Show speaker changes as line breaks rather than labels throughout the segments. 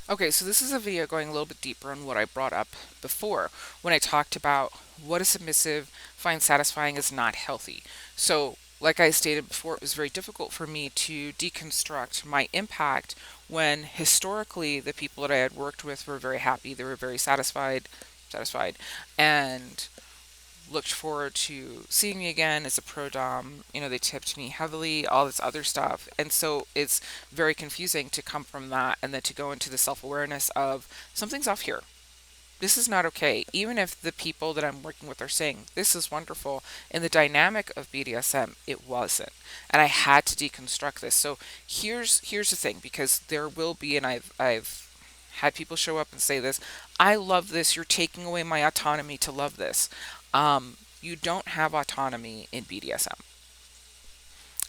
Okay, so this is a video going a little bit deeper on what I brought up before when I talked about what a submissive finds satisfying is not healthy. So, like I stated before, it was very difficult for me to deconstruct my impact when historically the people that I had worked with were very happy, they were very satisfied, and looked forward to seeing me again as a pro dom. You know, they tipped me heavily, all this other stuff. And so it's very confusing to come from that and then to go into the self awareness of something's off here. This is not okay. Even if the people that I'm working with are saying this is wonderful, in the dynamic of BDSM, it wasn't. And I had to deconstruct this. So here's the thing, because there will be, and I've had people show up and say this, I love this. You're taking away my autonomy to love this. You don't have autonomy in BDSM.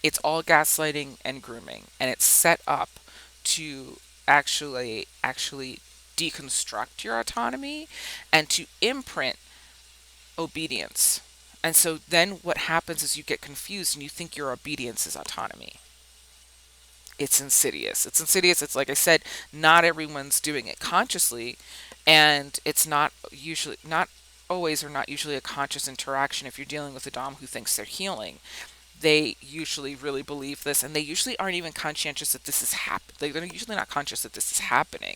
It's all gaslighting and grooming, and it's set up to actually deconstruct your autonomy and to imprint obedience. And so then what happens is you get confused and you think your obedience is autonomy. It's insidious. It's insidious. It's like I said, not everyone's doing it consciously, and it's not always or not usually a conscious interaction if you're dealing with a dom who thinks they're healing. They usually really believe this, and they usually aren't even conscientious that this is happening. They're usually not conscious that this is happening.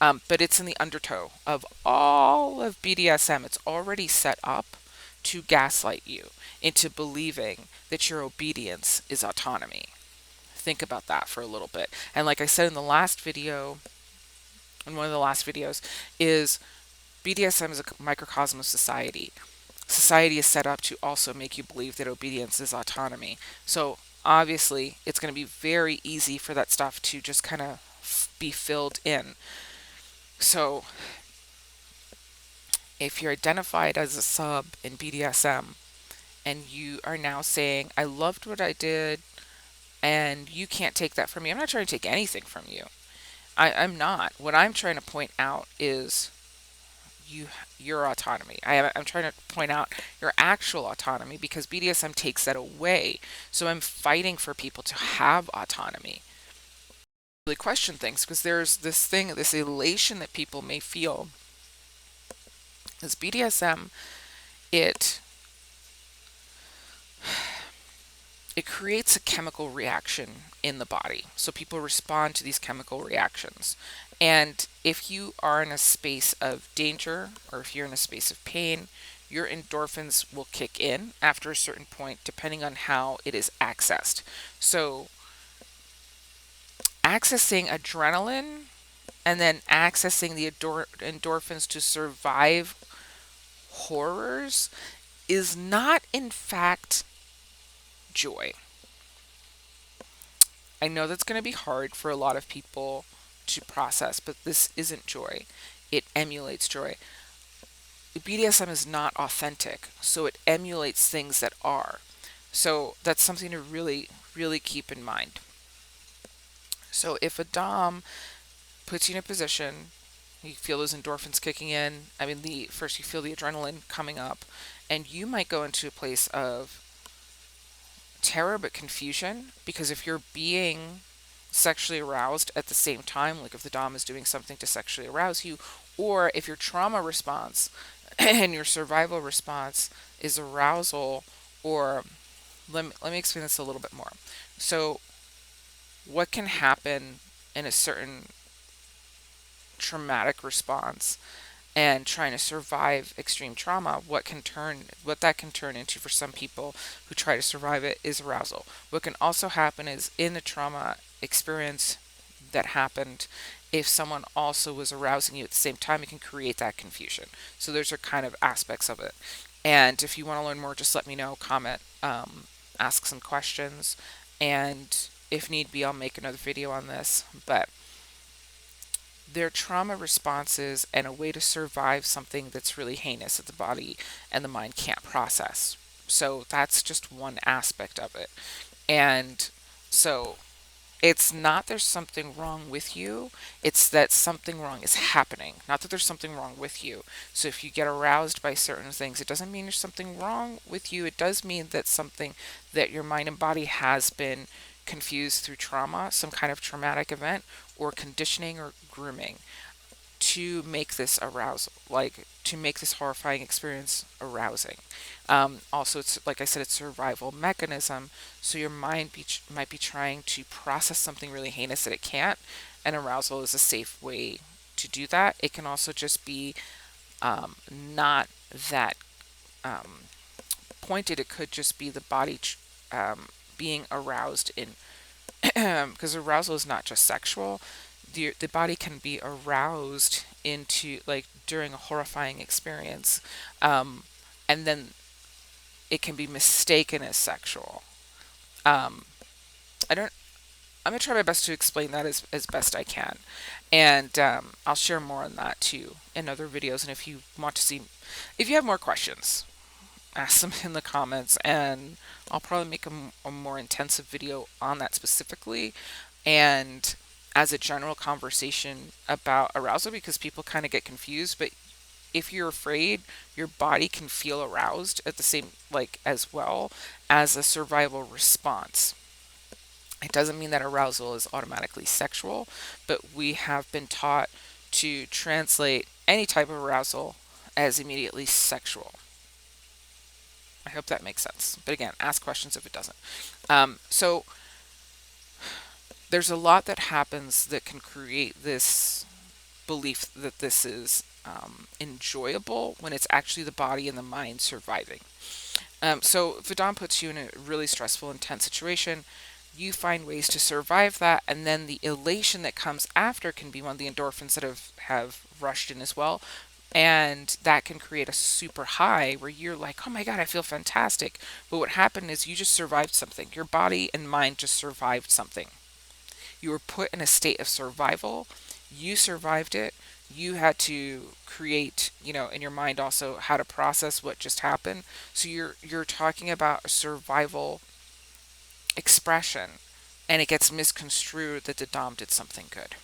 But it's in the undertow of all of BDSM. It's already set up to gaslight you into believing that your obedience is autonomy. Think about that for a little bit. And like I said in the last video, in one of the last videos, is BDSM is a microcosm of society. Society is set up to also make you believe that obedience is autonomy. So obviously, it's going to be very easy for that stuff to just kind of be filled in. So if you're identified as a sub in BDSM and you are now saying, I loved what I did and you can't take that from me, I'm not trying to take anything from you. I'm not. What I'm trying to point out is you your autonomy. I'm trying to point out your actual autonomy because BDSM takes that away. So I'm fighting for people to have autonomy. Really question things because there's this thing, this elation that people may feel. As BDSM, it it creates a chemical reaction in the body. So people respond to these chemical reactions. And if you are in a space of danger or if you're in a space of pain, your endorphins will kick in after a certain point, depending on how it is accessed. So, accessing adrenaline and then accessing the endorphins to survive horrors is not, in fact, joy. I know that's going to be hard for a lot of people to process, but this isn't joy. It emulates joy. BDSM is not authentic, so it emulates things that are. So that's something to really, really keep in mind. So if a Dom puts you in a position, you feel those endorphins kicking in. I mean, the first you feel the adrenaline coming up, and you might go into a place of terror but confusion because if you're being sexually aroused at the same time, like if the Dom is doing something to sexually arouse you, or if your trauma response and your survival response is arousal, or let me explain this a little bit more. So, what can happen in a certain traumatic response and trying to survive extreme trauma, what that can turn into for some people who try to survive it is arousal. What can also happen is in the trauma experience that happened, if someone also was arousing you at the same time, it can create that confusion. So those are kind of aspects of it. And if you want to learn more, just let me know, comment, ask some questions, and if need be, I'll make another video on this. But their trauma responses and a way to survive something that's really heinous that the body and the mind can't process. So that's just one aspect of it. And so it's not there's something wrong with you, it's that something wrong is happening. Not that there's something wrong with you. So if you get aroused by certain things, it doesn't mean there's something wrong with you. It does mean that something that your mind and body has been confused through trauma, some kind of traumatic event, or conditioning or grooming to make this arousal, like to make this horrifying experience arousing. Also, it's like I said, it's a survival mechanism. So your mind might be trying to process something really heinous that it can't, and arousal is a safe way to do that. It can also just be not that um, pointed. It could just be the body being aroused in because arousal is not just sexual. The body can be aroused into like during a horrifying experience, um, and then it can be mistaken as sexual. Um, I don't. I'm gonna try my best to explain that as best I can, and I'll share more on that too in other videos. And if you want to see, if you have more questions, ask them in the comments, and I'll probably make a more intensive video on that specifically, and as a general conversation about arousal, because people kind of get confused. But if you're afraid, your body can feel aroused at the same, like, as well as a survival response. It doesn't mean that arousal is automatically sexual, but we have been taught to translate any type of arousal as immediately sexual. I hope that makes sense. But again, ask questions if it doesn't. So there's a lot that happens that can create this belief that this is enjoyable when it's actually the body and the mind surviving. So if a dom puts you in a really stressful, intense situation, you find ways to survive that, and then the elation that comes after can be one of the endorphins that have rushed in as well. And that can create a super high where you're like, oh my God, I feel fantastic. But what happened is you just survived something. Your body and mind just survived something. You were put in a state of survival. You survived it. You had to create, in your mind also how to process what just happened. So you're talking about a survival expression, and it gets misconstrued that the dom did something good.